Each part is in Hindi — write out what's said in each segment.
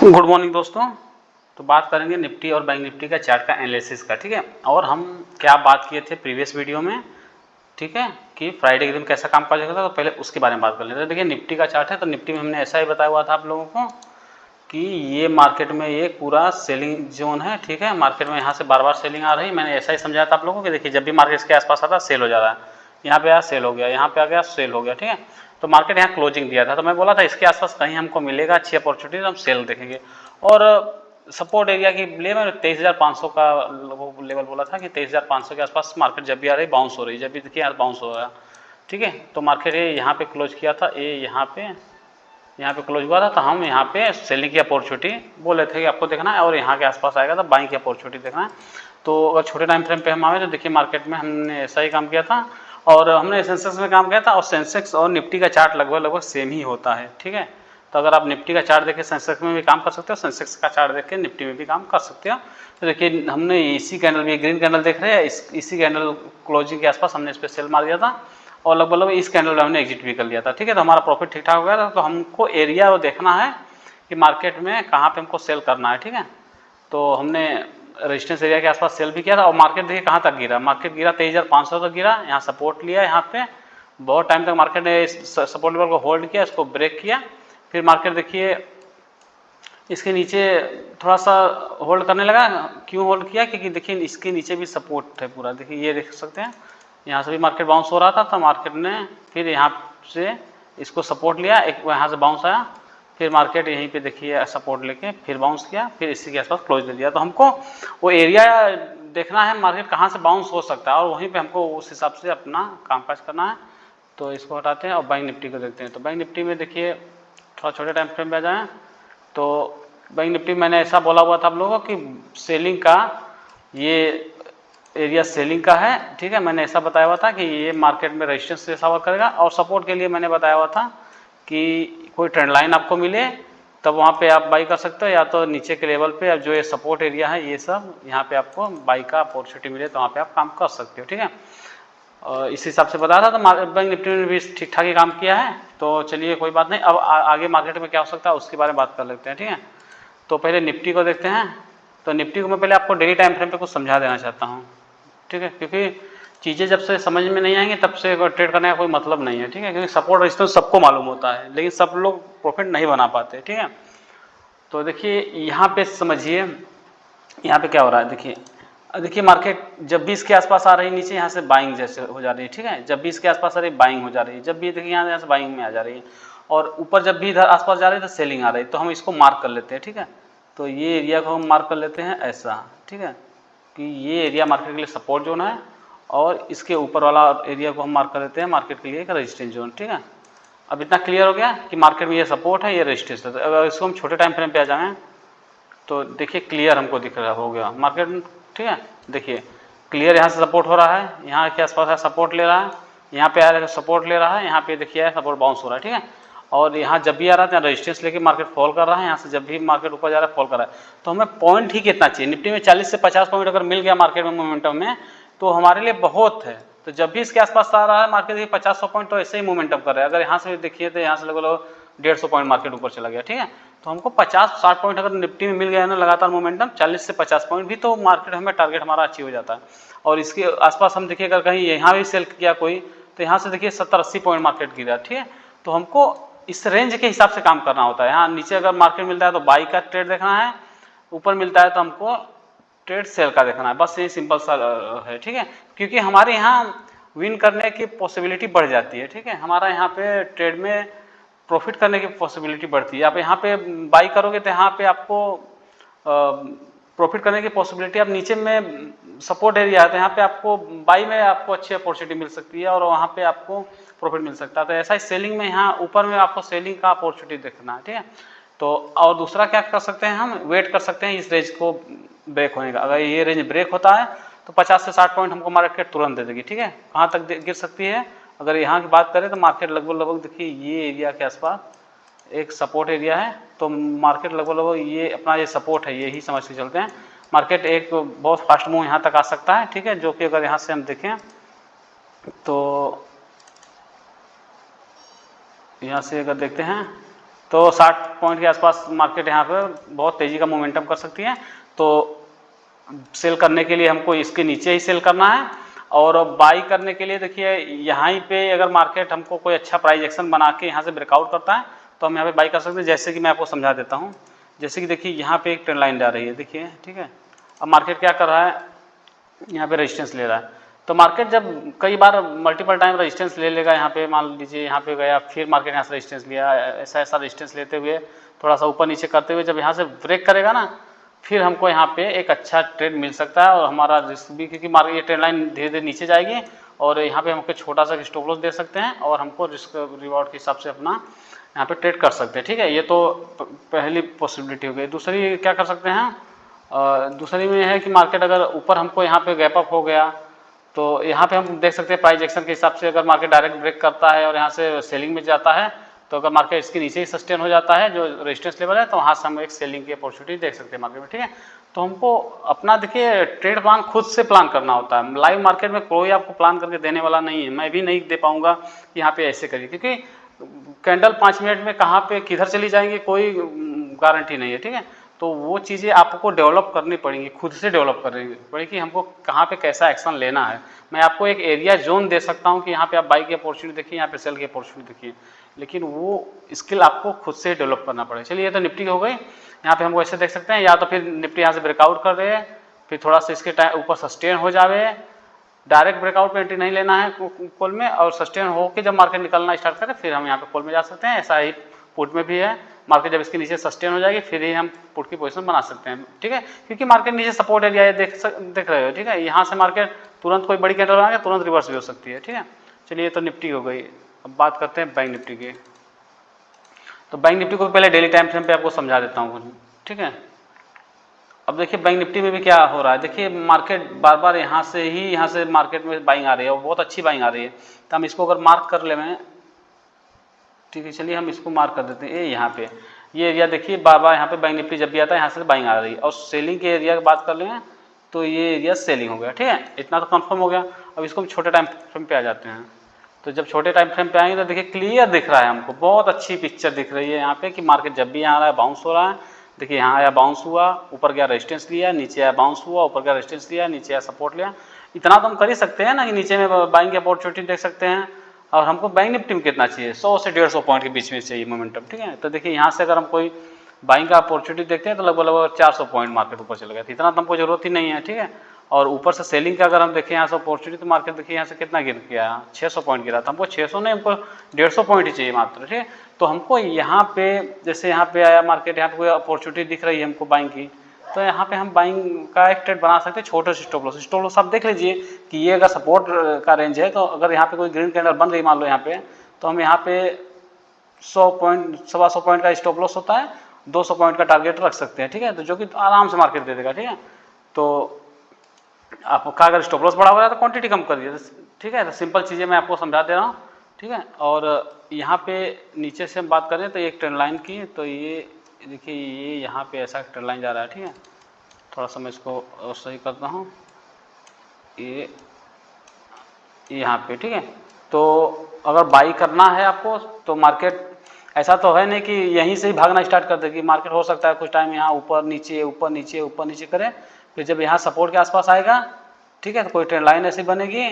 गुड मॉर्निंग दोस्तों। तो बात करेंगे निफ्टी और बैंक निफ्टी का चार्ट का एनालिसिस का, ठीक है। और हम क्या बात किए थे प्रीवियस वीडियो में, ठीक है, कि फ्राइडे के दिन कैसा काम काज होगा था, तो पहले उसके बारे में बात कर लेते हैं। देखिए निफ्टी का चार्ट है, तो निफ्टी में हमने ऐसा ही बताया हुआ था आप लोगों को कि ये मार्केट में ये पूरा सेलिंग जोन है, ठीक है। मार्केट में यहाँ से बार बार सेलिंग आ रही, मैंने ऐसा ही समझाया था आप लोगों को कि देखिए जब भी मार्केट इसके आसपास आता है सेल हो जा रहा है, यहाँ पे आया सेल हो गया, यहाँ पे आ गया सेल हो गया, ठीक है। तो मार्केट यहाँ क्लोजिंग दिया था, तो मैं बोला था इसके आसपास कहीं हमको मिलेगा अच्छी अपॉर्चुनिटी तो हम सेल देखेंगे। और सपोर्ट एरिया की लिए मैंने 23,500 का लेवल बोला था कि 23,500 के आसपास मार्केट जब भी आ रही बाउंस हो रही, जब भी देखिए यार बाउंस हो रहा है, ठीक है। तो मार्केट ये यहाँ पे क्लोज किया था, ये यहाँ पे क्लोज हुआ था, तो हम यहाँ पे सेलिंग की अपॉर्चुनिटी बोले थे कि आपको देखना है, और यहाँ के आसपास आएगा तो बाइंग की अपॉर्चुनिटी देखना है। तो अगर छोटे टाइम फ्रेम पे हम आए तो देखिए मार्केट में हमने ऐसा ही काम किया था, और हमने सेंसेक्स में काम किया था, और सेंसेक्स और निफ्टी का चार्ट लगभग सेम ही होता है, ठीक है। तो अगर आप निफ्टी का चार्ट देखें सेंसेक्स में भी काम कर सकते हो, सेंसेक्स का चार्ट देख के निफ्टी में भी काम कर सकते हो। तो देखिए हमने इसी कैंडल में ग्रीन कैंडल देख रहे हैं, इसी कैंडल क्लोजिंग के आसपास हमने इस पर सेल मार दिया था, और लगभग इस कैंडल में हमने एग्जिट भी कर लिया था, ठीक है। तो हमारा प्रॉफिट ठीक ठाक हो गया था। तो हमको एरिया वो देखना है कि मार्केट में कहाँ पे हमको सेल करना है, ठीक है। तो हमने रेजिस्टेंस एरिया के आसपास सेल भी किया था, और मार्केट देखिए कहाँ तक गिरा, मार्केट गिरा 23,500 तक गिरा, यहाँ सपोर्ट लिया, यहाँ पे बहुत टाइम तक मार्केट ने सपोर्ट लेवल को होल्ड किया, इसको ब्रेक किया, फिर मार्केट देखिए इसके नीचे थोड़ा सा होल्ड करने लगा। क्यों होल्ड किया? क्योंकि देखिए इसके नीचे भी सपोर्ट है पूरा, देखिए ये देख सकते हैं, यहाँ से भी मार्केट बाउंस हो रहा था, तो मार्केट ने फिर यहाँ से इसको सपोर्ट लिया, एक यहाँ से बाउंस आया, फिर मार्केट यहीं पे देखिए सपोर्ट लेके फिर बाउंस किया, फिर इसी के आसपास क्लोज दे दिया। तो हमको वो एरिया देखना है मार्केट कहाँ से बाउंस हो सकता है, और वहीं पे हमको उस हिसाब से अपना कामकाज करना है। तो इसको हटाते हैं और बैंक निफ्टी को देखते हैं। तो बैंक निफ्टी में देखिए थोड़ा छोटे टाइम फ्रेम में आ जाएँ, तो बैंक निफ्टी मैंने ऐसा बोला हुआ था आप लोगों को कि सेलिंग का ये एरिया सेलिंग का है, ठीक है। मैंने ऐसा बताया हुआ था कि ये मार्केट में रेजिस्टेंस जैसा वर्क करेगा, और सपोर्ट के लिए मैंने बताया हुआ था कि कोई ट्रेंड लाइन आपको मिले तब वहाँ पे आप बाई कर सकते हो, या तो नीचे के लेवल पे अब जो ये सपोर्ट एरिया है ये सब यहाँ पे आपको बाई का अपॉर्चुनिटी मिले तो वहाँ पे आप काम कर सकते हो, ठीक है। और इस हिसाब से बताया था। तो बैंक निफ्टी ने भी ठीक ठाक ही काम किया है, तो चलिए कोई बात नहीं। अब आगे मार्केट में क्या हो सकता है उसके बारे में बात कर लेते हैं, ठीक है। तो पहले निफ्टी को देखते हैं। तो निफ्टी को मैं पहले आपको डेली टाइम फ्रेम पे कुछ समझा देना चाहता हूँ, ठीक है, क्योंकि चीज़ें जब से समझ में नहीं आएंगी तब से ट्रेड करने का कोई मतलब नहीं है, ठीक है। क्योंकि सपोर्ट रेजिस्टेंस सबको मालूम होता है, लेकिन सब लोग प्रॉफिट नहीं बना पाते, ठीक है। तो देखिए यहाँ पे समझिए यहाँ पे क्या हो रहा है। देखिए मार्केट जब भी इसके आसपास आ रही है नीचे यहाँ से बाइंग जैसे हो जा रही है, ठीक है। जब भी इसके आसपास आ रही है बाइंग हो जा रही है, जब भी देखिए यहाँ से बाइंग में आ जा रही है, और ऊपर जब भी इधर आसपास जा रही है तो सेलिंग आ रही है। तो हम इसको मार्क कर लेते हैं, ठीक है। तो ये एरिया को हम मार्क कर लेते हैं ऐसा, ठीक है, कि ये एरिया मार्केट के लिए सपोर्ट जोन है, और इसके ऊपर वाला एरिया को हम मार्क कर लेते हैं मार्केट के लिए एक रेजिस्टेंस जोन, ठीक है। अब इतना क्लियर हो गया कि मार्केट में ये सपोर्ट है, ये रेजिस्टेंस है। तो अगर इसको हम छोटे टाइम फ्रेम पे आ जाएं तो देखिए क्लियर हमको दिख रहा हो गया मार्केट, ठीक है। देखिए क्लियर यहाँ से सपोर्ट हो रहा है, यहाँ के आसपास है सपोर्ट ले रहा है, यहाँ पे आ रहा है सपोर्ट ले रहा है, यहाँ पे देखिए सपोर्ट बाउंस हो रहा है, ठीक है। और यहाँ जब भी आ रहा है रेजिस्टेंस लेके मार्केट फॉल कर रहा है, यहाँ से जब भी मार्केट ऊपर जा रहा है फॉल कर रहा है। तो हमें पॉइंट ही कितना चाहिए, निफ्टी में 40 से 50 पॉइंट अगर मिल गया मार्केट में मोमेंटम में तो हमारे लिए बहुत है। तो जब भी इसके आसपास आ रहा है मार्केट देखिए 50-100 पॉइंट तो ऐसे ही मोमेंटम कर रहा है। अगर यहाँ से देखिए तो यहाँ से लगभग 150 पॉइंट मार्केट ऊपर चला गया, ठीक है। तो हमको 50-60 पॉइंट अगर निफ्टी में मिल गया ना लगातार मोमेंटम, 40 से 50 पॉइंट भी तो मार्केट हमें टारगेट हमारा अचीव हो जाता है। और इसके आसपास हम देखिए अगर कहीं यहाँ भी सेल किया कोई तो यहाँ से देखिए 70-80 पॉइंट मार्केट गिरा, ठीक है। तो हमको इस रेंज के हिसाब से काम करना होता है। यहाँ नीचे अगर मार्केट मिलता है तो बाई का ट्रेड देखना है, ऊपर मिलता है तो हमको ट्रेड सेल का देखना है, बस ये सिंपल सा है, ठीक है। क्योंकि हमारे यहाँ विन करने की पॉसिबिलिटी बढ़ जाती है, ठीक है। हमारा यहाँ पे ट्रेड में प्रॉफिट करने की पॉसिबिलिटी बढ़ती है। आप यहाँ पे बाई करोगे तो यहाँ पे आपको प्रॉफिट करने की पॉसिबिलिटी, आप नीचे में सपोर्ट एरिया है तो यहाँ पे आपको बाई में आपको अच्छी अपॉर्चुनिटी मिल सकती है, और वहाँ पे आपको प्रॉफिट मिल सकता है। तो ऐसा ही सेलिंग में यहाँ ऊपर में आपको सेलिंग का अपॉर्चुनिटी देखना है, ठीक है। तो और दूसरा क्या कर सकते हैं, हम वेट कर सकते हैं इस रेंज को ब्रेक होने का। अगर ये रेंज ब्रेक होता है तो 50 से 60 पॉइंट हमको मार्केट तुरंत दे देगी, ठीक है। कहाँ तक गिर सकती है, अगर यहाँ की बात करें तो मार्केट लगभग देखिए ये एरिया के आसपास एक सपोर्ट एरिया है, तो मार्केट लगभग ये अपना ये सपोर्ट है, यही समझ के चलते हैं। मार्केट एक बहुत फास्ट मूव यहाँ तक आ सकता है, ठीक है, जो कि अगर यहाँ से हम देखें तो यहाँ से अगर देखते हैं तो 60 पॉइंट के आसपास मार्केट यहाँ पे बहुत तेज़ी का मोमेंटम कर सकती है। तो सेल करने के लिए हमको इसके नीचे ही सेल करना है, और बाई करने के लिए देखिए यहाँ पे अगर मार्केट हमको कोई अच्छा प्राइस एक्शन बना के यहाँ से ब्रेकआउट करता है तो हम यहाँ पे बाई कर सकते हैं। जैसे कि मैं आपको समझा देता हूँ, जैसे कि देखिए यहाँ पे एक ट्रेंड लाइन जा रही है, देखिए ठीक है। अब मार्केट क्या कर रहा है, यहाँ पे रेजिस्टेंस ले रहा है। तो मार्केट जब कई बार मल्टीपल टाइम रेजिस्टेंस ले लेगा, यहाँ पे मान लीजिए यहाँ पे गया, फिर मार्केट यहाँ से रेजिस्टेंस लिया, ऐसा ऐसा रेजिस्टेंस लेते हुए थोड़ा सा ऊपर नीचे करते हुए जब यहाँ से ब्रेक करेगा ना, फिर हमको यहाँ पे एक अच्छा ट्रेड मिल सकता है और हमारा रिस्क भी, क्योंकि मार्केट ये ट्रेंड लाइन धीरे धीरे नीचे जाएगी और यहाँ पे हमको छोटा सा स्टॉप लॉस दे सकते हैं और हमको रिस्क रिवॉर्ड के हिसाब से अपना यहाँ पे ट्रेड कर सकते हैं, ठीक है। ये तो पहली पॉसिबिलिटी हो गई। दूसरी क्या कर सकते हैं, दूसरी में है कि मार्केट अगर ऊपर हमको यहाँ पे गैप अप हो गया तो यहाँ पे हम देख सकते हैं प्राइस एक्शन के हिसाब से अगर मार्केट डायरेक्ट ब्रेक करता है और यहाँ से सेलिंग में जाता है, तो अगर मार्केट इसके नीचे ही सस्टेन हो जाता है जो रेजिस्टेंस लेवल है, तो वहाँ से हम एक सेलिंग की अपॉर्चुनिटी देख सकते हैं मार्केट में, ठीक है। तो हमको अपना देखिए ट्रेड प्लान खुद से प्लान करना होता है। लाइव मार्केट में कोई आपको प्लान करके देने वाला नहीं है, मैं भी नहीं दे पाऊंगा कि यहाँ पे ऐसे करिए, क्योंकि कैंडल 5 मिनट में कहाँ पे किधर चली जाएंगी कोई गारंटी नहीं है, ठीक है। तो वो चीज़ें आपको डेवलप करनी पड़ेंगी, खुद से डेवलप करनी पड़ेगी, हमको कहाँ पे कैसा एक्शन लेना है। मैं आपको एक एरिया जोन दे सकता हूँ कि यहाँ पे आप बाई की अपॉर्चुनिटी देखिए, यहाँ पे सेल की अपॉर्चुनिटी देखिए, लेकिन वो स्किल आपको खुद से डेवलप करना पड़ेगा। चलिए ये तो निफ्टी हो गई, यहाँ पे हम ऐसे देख सकते हैं, या तो फिर निफ्टी यहाँ से ब्रेकआउट कर रहे हैं, फिर थोड़ा सा इसके ऊपर सस्टेन हो जावे, डायरेक्ट ब्रेकआउट पे एंट्री नहीं लेना है कॉल में, और सस्टेन होकर जब मार्केट निकलना स्टार्ट करें फिर हम यहाँ पे कॉल में जा सकते हैं। ऐसा ही पुट में भी है, मार्केट जब इसके नीचे सस्टेन हो जाएगी फिर ही हम पुट की पोजीशन बना सकते हैं, ठीक है। क्योंकि मार्केट नीचे सपोर्ट एरिया है, देख रहे हो, ठीक है। यहाँ से मार्केट तुरंत कोई बड़ी कैंडल बना के तुरंत रिवर्स भी हो सकती है, ठीक है। चलिए तो निफ्टी हो गई। अब बात करते हैं बैंक निफ्टी की। तो बैंक निफ्टी को पहले डेली टाइम फ्रेम पे आपको समझा देता हूँ, ठीक है। अब देखिए बैंक निफ्टी में भी क्या हो रहा है, देखिए मार्केट बार बार यहाँ से मार्केट में बाइंग आ रही है और बहुत अच्छी बाइंग आ रही है। तो हम इसको अगर मार्क कर ले, मैं ठीक है, चलिए हम इसको मार्क कर देते हैं। यहाँ पे ये एरिया देखिए बार बार यहाँ पे बैंक निफ्टी जब भी आता है यहाँ से बाइंग आ रही है, और सेलिंग के एरिया की बात कर लें तो ये एरिया सेलिंग हो गया, ठीक है। इतना तो कंफर्म हो गया। अब इसको हम छोटे टाइम फ्रेम पे आ जाते हैं। तो जब छोटे टाइम फ्रेम पे आएंगे तो देखिए क्लियर दिख रहा है हमको, बहुत अच्छी पिक्चर दिख रही है यहाँ पे कि मार्केट जब भी यहाँ आ रहा है बाउंस हो रहा है। देखिए यहाँ आया बाउंस हुआ, ऊपर गया रेजिस्टेंस लिया, नीचे आया बाउंस हुआ, ऊपर गया रेजिस्टेंस लिया, नीचे आया सपोर्ट लिया। इतना तो हम कर ही सकते हैं ना कि नीचे में बाइंग की अपॉर्चुनिटी देख सकते हैं। और हमको बैंक निफ्टी में कितना चाहिए, 100 से 150 पॉइंट के बीच में चाहिए मोमेंटम, ठीक है। तो देखिए यहाँ से अगर हम कोई बाइंग का अपॉर्चुनिटी देखते हैं तो लगभग 400 पॉइंट मार्केट ऊपर चल गया, इतना तो हमको जरूरत ही नहीं है, ठीक है। और ऊपर से सेलिंग का अगर हम देखें यहाँ से अपॉर्चुनिटी, तो मार्केट देखिए यहाँ से कितना गिर गया, 600 पॉइंट गिरा था। हमको 600 नहीं, हमको 150 पॉइंट ही चाहिए मात्र, ठीक है। तो हमको यहाँ पे जैसे यहाँ पे आया मार्केट, यहाँ पे कोई अपॉर्चुनिटी दिख रही है हमको बाइंग की, तो यहाँ पे हम बाइंग का एक ट्रेड बना सकते हैं। छोटे से स्टॉप लॉस आप देख लीजिए कि ये अगर सपोर्ट का रेंज है, तो अगर यहाँ पे कोई ग्रीन कैंडल बन रही मान लो यहाँ पे, तो हम यहाँ पे 100 पॉइंट 125 पॉइंट का स्टॉप लॉस होता है, 200 पॉइंट का टारगेट रख सकते हैं, ठीक है। तो जो कि आराम से मार्केट दे देगा, ठीक है। तो आपका अगर स्टॉप लॉस बड़ा हो रहा है तो क्वांटिटी कम कर दिए, ठीक है। तो सिंपल चीज़ें मैं आपको समझा दे रहा हूँ, ठीक है। और यहाँ पे नीचे से हम बात करें तो एक ट्रेंड लाइन की, तो ये देखिए ये यहाँ पे ऐसा ट्रेंड लाइन जा रहा है, ठीक है। थोड़ा सा मैं इसको सही करता हूँ, ये यहाँ पे, ठीक है। तो अगर बाई करना है आपको तो मार्केट ऐसा तो है नहीं कि यहीं से ही भागना स्टार्ट कर देगी। मार्केट हो सकता है कुछ टाइम यहाँ ऊपर नीचे ऊपर नीचे ऊपर नीचे करे, फिर जब यहाँ सपोर्ट के आसपास आएगा, ठीक है, तो कोई ट्रेंड लाइन ऐसी बनेगी,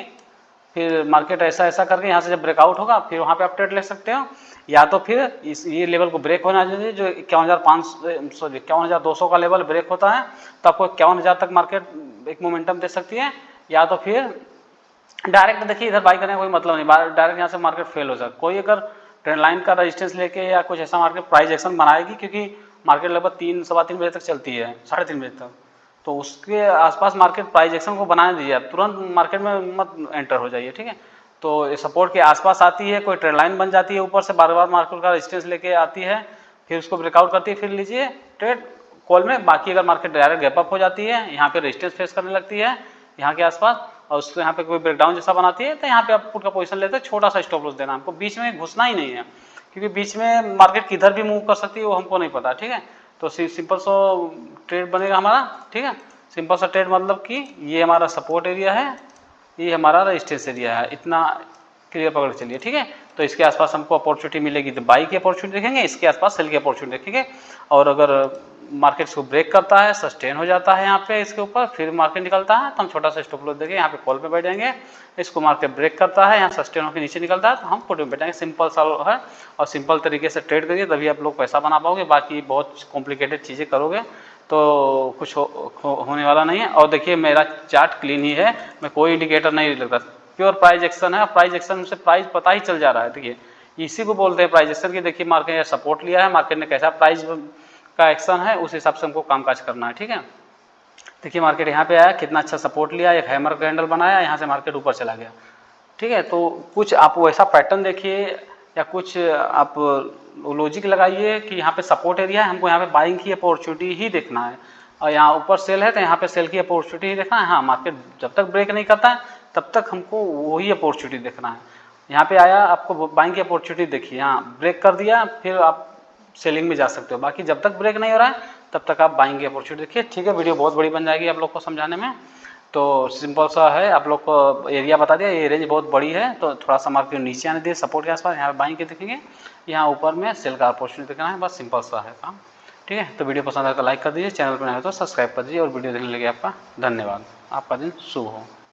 फिर मार्केट ऐसा ऐसा करके यहाँ से जब ब्रेकआउट होगा फिर वहाँ पे आप ट्रेड ले सकते हो। या तो फिर इस ये लेवल को ब्रेक होना चाहिए, जो 51,200 का लेवल ब्रेक होता है, तो आपको 51,000 तक मार्केट एक मोमेंटम दे सकती है। या तो फिर डायरेक्ट देखिए इधर बाई करने का कोई मतलब नहीं, डायरेक्ट यहाँ से मार्केट फेल हो सकता है। कोई अगर ट्रेंड लाइन का रेजिस्टेंस लेके या कुछ ऐसा मार्केट प्राइस एक्शन बनाएगी, क्योंकि मार्केट लगभग 3 सवा 3 बजे तक चलती है, 3:30 बजे तक, तो उसके आसपास मार्केट प्राइस एक्शन को बनाने दीजिए, आप तुरंत मार्केट में मत एंटर हो जाइए, ठीक है। तो ये सपोर्ट के आसपास आती है, कोई ट्रेंड लाइन बन जाती है, ऊपर से बार बार मार्केट का रेजिस्टेंस लेके आती है, फिर उसको ब्रेकआउट करती है, फिर लीजिए ट्रेड कॉल में। बाकी अगर मार्केट डायरेक्ट गैप अप हो जाती है, यहाँ पे रेजिस्टेंस फेस करने लगती है यहाँ के आसपास, और उसको यहाँ पे कोई ब्रेकडाउन जैसा बनाती है, तो यहाँ पे आप पुट का पोजीशन लेते हैं, छोटा सा स्टॉप लॉस देना, हमको बीच में घुसना ही नहीं है, क्योंकि बीच में मार्केट किधर भी मूव कर सकती है वो हमको नहीं पता, ठीक है। तो सिंपल सा ट्रेड बनेगा हमारा, ठीक है। सिंपल सा ट्रेड मतलब कि ये हमारा सपोर्ट एरिया है, ये हमारा रेजिस्टेंस एरिया है, इतना क्लियर पकड़ के चलिए, ठीक है। तो इसके आसपास हमको अपॉर्चुनिटी मिलेगी तो बाई की अपॉर्चुनिटी देखेंगे, इसके आसपास सेल की अपॉर्चुनिटी देखेंगे। और अगर मार्केट इसको ब्रेक करता है, सस्टेन हो जाता है यहाँ पे इसके ऊपर, फिर मार्केट निकलता है तो हम छोटा सा स्टॉप लॉस देंगे, यहाँ पे कॉल पे बैठ जाएंगे। इसको मार्केट ब्रेक करता है, यहाँ सस्टेन होकर नीचे निकलता है तो हम पुट में बैठेंगे। सिंपल सा है और सिंपल तरीके से ट्रेड करिए, तभी आप लोग पैसा बना पाओगे। बाकी बहुत कॉम्प्लिकेटेड चीज़ें करोगे तो कुछ होने वाला नहीं है। और देखिए मेरा चार्ट क्लीन ही है, मैं कोई इंडिकेटर नहीं लगता, प्योर प्राइस एक्शन है। प्राइस एक्शन से प्राइस पता ही चल जा रहा है। देखिए इसी को बोलते हैं प्राइस एक्शन की। देखिए मार्केट ने सपोर्ट लिया है, मार्केट ने कैसा प्राइस का एक्शन है उस हिसाब से हमको कामकाज करना है, ठीक है। देखिए मार्केट यहाँ पे आया, कितना अच्छा सपोर्ट लिया, एक हैमर कैंडल बनाया, यहाँ से मार्केट ऊपर चला गया, ठीक है। तो कुछ आप वैसा पैटर्न देखिए या कुछ आप लॉजिक लगाइए कि यहाँ पे सपोर्ट एरिया है, हमको यहाँ पे बाइंग की अपॉर्चुनिटी ही देखना है। और यहाँ ऊपर सेल है तो यहाँ पे सेल की अपॉर्चुनिटी ही देखना है। हाँ, मार्केट जब तक ब्रेक नहीं करता है तब तक हमको वही अपॉर्चुनिटी देखना है। यहाँ पे आया, आपको बाइंग की अपॉर्चुनिटी देखिए, यहाँ ब्रेक कर दिया, फिर आप सेलिंग में जा सकते हो। बाकी जब तक ब्रेक नहीं हो रहा है तब तक आप बाइंग की अपॉर्चुनिटी देखिए, ठीक है। वीडियो बहुत बड़ी बन जाएगी आप लोग को समझाने में, तो सिंपल सा है। आप लोग को एरिया बता दिया, ये रेंज बहुत बड़ी है तो थोड़ा सा मार्केट नीचे आने दिए सपोर्ट के आसपास, यहाँ पे बाइंग के देखेंगे, यहाँ ऊपर में सेल का अपॉर्चुनिटी देखना है, बस सिंपल सा है काम, ठीक है। तो वीडियो पसंद आए तो लाइक कर दीजिए, चैनल पर नए हो तो सब्सक्राइब कर दीजिए और वीडियो देखने लगे आपका धन्यवाद। आपका दिन शुभ हो।